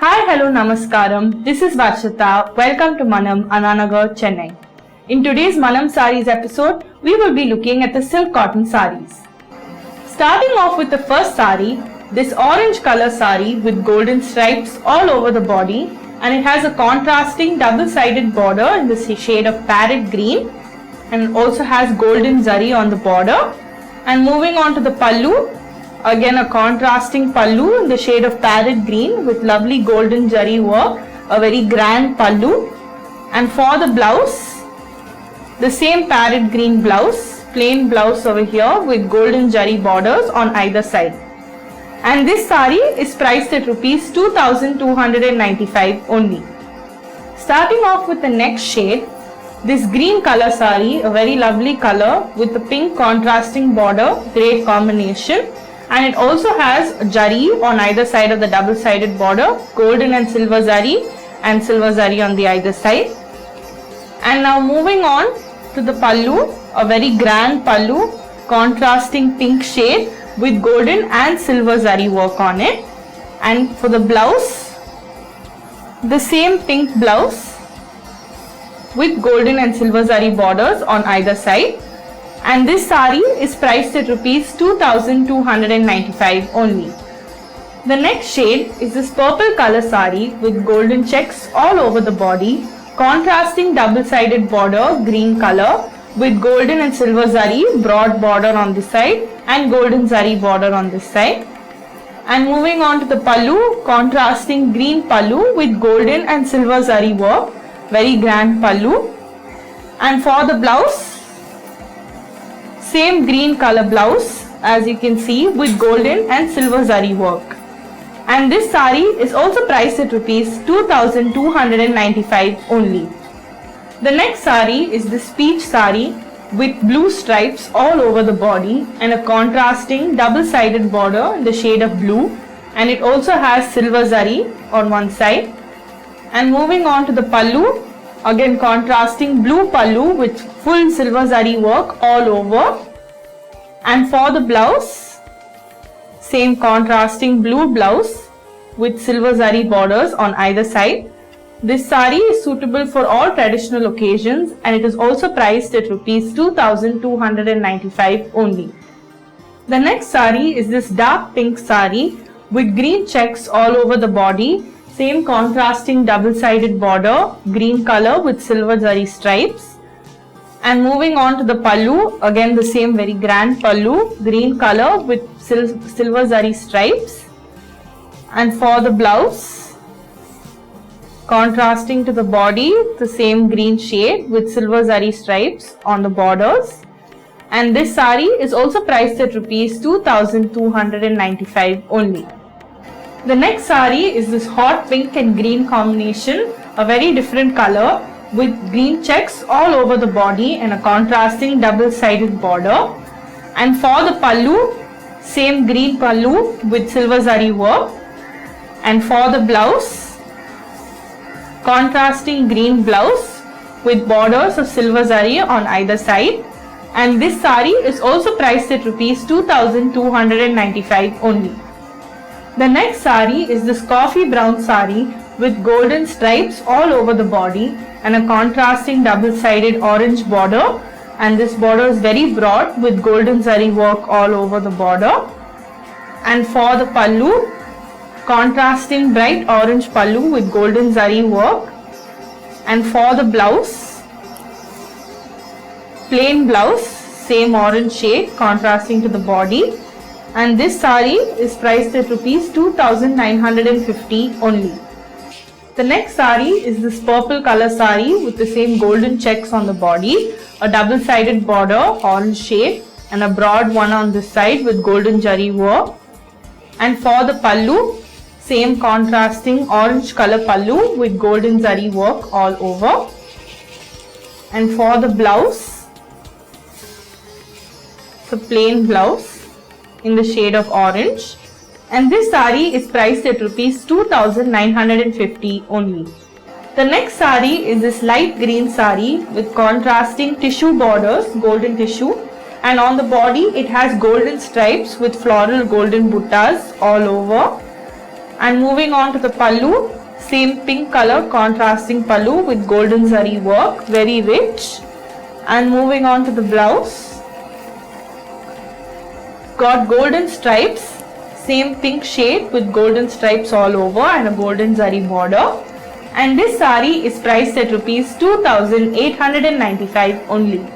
Hi, hello, namaskaram. This is Varshita. Welcome to Manam, Ananagar, Chennai. In today's Manam Sarees episode, we will be looking at the silk cotton sarees. Starting off with the first saree, this orange color saree with golden stripes all over the body, and it has a contrasting double-sided border in the shade of parrot green, and also has golden zari on the border. And moving on to the pallu, again a contrasting pallu in the shade of parrot green with lovely golden zari work, a very grand pallu. And for the blouse, the same parrot green blouse, plain blouse over here with golden zari borders on either side. And this saree is priced at rupees 2295 only. Starting off with the next shade, this green color saree, a very lovely color with the pink contrasting border, great combination. And it also has zari on either side of the double-sided border, golden and silver zari on the either side. And now moving on to the pallu, a very grand pallu, contrasting pink shade with golden and silver zari work on it. And for the blouse, the same pink blouse with golden and silver zari borders on either side. And this saree is priced at rupees 2295 only. The next shade is this purple color saree with golden checks all over the body, contrasting double-sided border, green color with golden and silver zari, broad border on this side and golden zari border on this side. And moving on to the pallu, contrasting green pallu with golden and silver zari work, very grand pallu. And for the blouse, same green color blouse as you can see with golden and silver zari work. And this saree is also priced at rupees 2295 only. The next saree is this peach saree with blue stripes all over the body and a contrasting double-sided border in the shade of blue, and it also has silver zari on one side. And moving on to the pallu, again contrasting blue pallu with full silver zari work all over. And for the blouse, same contrasting blue blouse with silver zari borders on either side. This saree is suitable for all traditional occasions, and it is also priced at rupees 2295 only. The next saree is this dark pink saree with green checks all over the body, same contrasting double-sided border, green color with silver zari stripes. And moving on to the pallu, again the same very grand pallu, green color with silver zari stripes. And for the blouse, contrasting to the body, the same green shade with silver zari stripes on the borders. And this saree is also priced at rupees 2295 only. The next saree is this hot pink and green combination, a very different color with green checks all over the body and a contrasting double-sided border. And for the pallu, same green pallu with silver zari work. And for the blouse, contrasting green blouse with borders of silver zari on either side. And this saree is also priced at rupees 2295 only. The next saree is this coffee brown saree with golden stripes all over the body and a contrasting double-sided orange border, and this border is very broad with golden zari work all over the border. And for the pallu, contrasting bright orange pallu with golden zari work. And for the blouse, plain blouse, same orange shade contrasting to the body. And this saree is priced at rupees 2950 only. The next saree is this purple color saree with the same golden checks on the body, a double-sided border, orange shade, and a broad one on this side with golden zari work. And for the pallu, same contrasting orange color pallu with golden zari work all over. And for the blouse, the plain blouse in the shade of orange. And this saree is priced at rupees 2950 only. The next saree is this light green saree with contrasting tissue borders, golden tissue, and on the body it has golden stripes with floral golden buttas all over. And moving on to the pallu, same pink color contrasting pallu with golden zari work, very rich. And moving on to the blouse, got golden stripes, same pink shade with golden stripes all over and a golden zari border. And this sari is priced at rupees 2,895 only.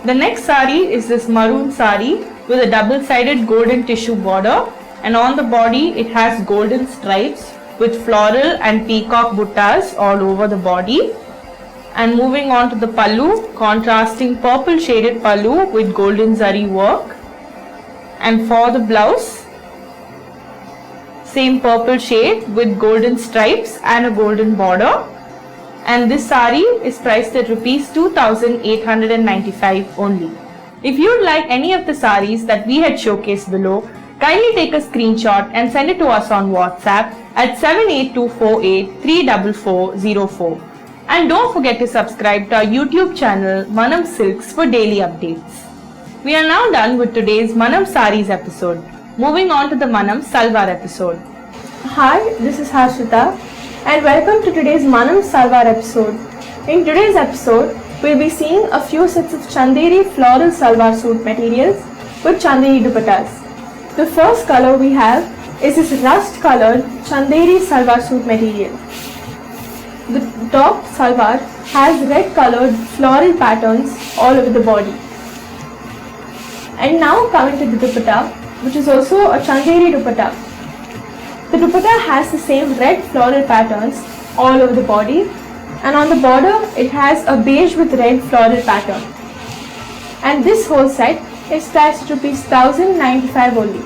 The next sari is this maroon sari with a double-sided golden tissue border, and on the body it has golden stripes with floral and peacock buttas all over the body. And moving on to the pallu, contrasting purple shaded pallu with golden zari work. And for the blouse, same purple shade with golden stripes and a golden border. And this sari is priced at rupees 2,895 only. If you'd like any of the saris that we had showcased below, kindly take a screenshot and send it to us on WhatsApp at 78248 And don't forget to subscribe to our YouTube channel Manam Silks for daily updates. We are now done with today's Manam Saris episode. Moving on to the Manam Salwar episode. Hi, this is Harshita and welcome to today's Manam Salwar episode. In today's episode, we'll be seeing a few sets of Chanderi floral salwar suit materials with Chanderi dupattas. The first color we have is this rust colored Chanderi salwar suit material. The top salwar has red colored floral patterns all over the body. And now coming to the dupatta, which is also a Chanderi dupatta. The dupatta has the same red floral patterns all over the body, and on the border it has a beige with red floral pattern. And this whole set is priced at rupees 1,095 only.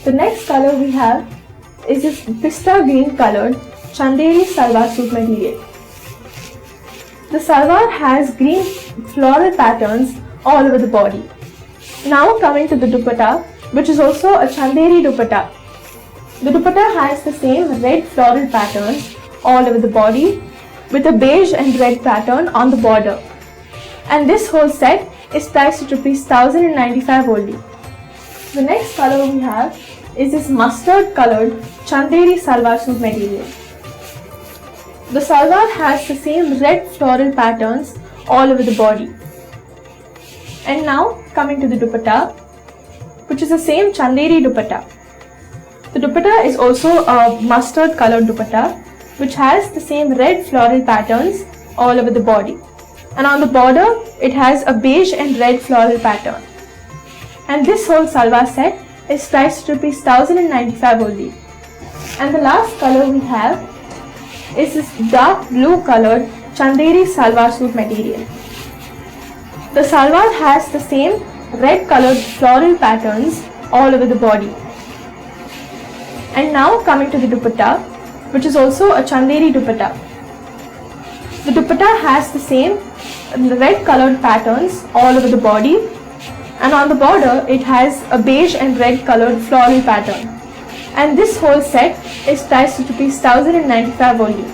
The next color we have is this pista green colored Chanderi salwar suit material. The salwar has green floral patterns all over the body. Now coming to the dupatta, which is also a Chanderi dupatta. The dupatta has the same red floral patterns all over the body with a beige and red pattern on the border. And this whole set is priced at rupees 1,095 only. The next color we have is this mustard colored Chanderi salwar suit material. The salwar has the same red floral patterns all over the body. And now coming to the dupatta, which is the same Chanderi dupatta. The dupatta is also a mustard colored dupatta which has the same red floral patterns all over the body. And on the border it has a beige and red floral pattern. And this whole salwar set is priced at rupees 1,095 only. And the last color we have is this dark blue colored Chanderi salwar suit material. The salwar has the same red colored floral patterns all over the body. And now coming to the dupatta, which is also a Chanderi dupatta. The dupatta has the same red colored patterns all over the body, and on the border it has a beige and red colored floral pattern. And this whole set is priced at rupees 1,095 only.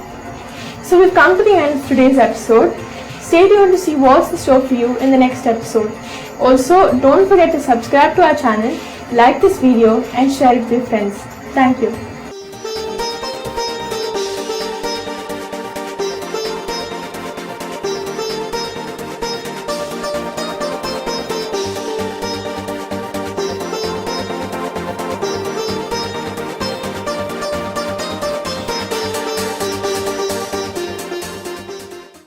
So we've come to the end of today's episode. Stay tuned to see what's in store for you in the next episode. Also, don't forget to subscribe to our channel, like this video and share it with your friends. Thank you.